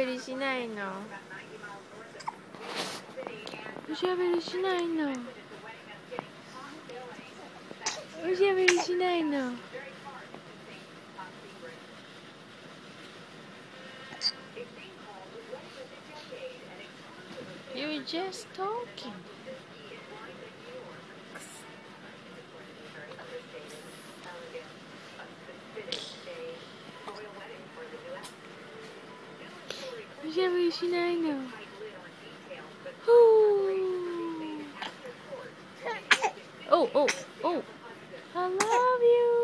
べりしないの？おしゃべりしないの？おしゃべりしないの？You're just talking. Oしゃべりしないの。Oh, oh, oh. I love you.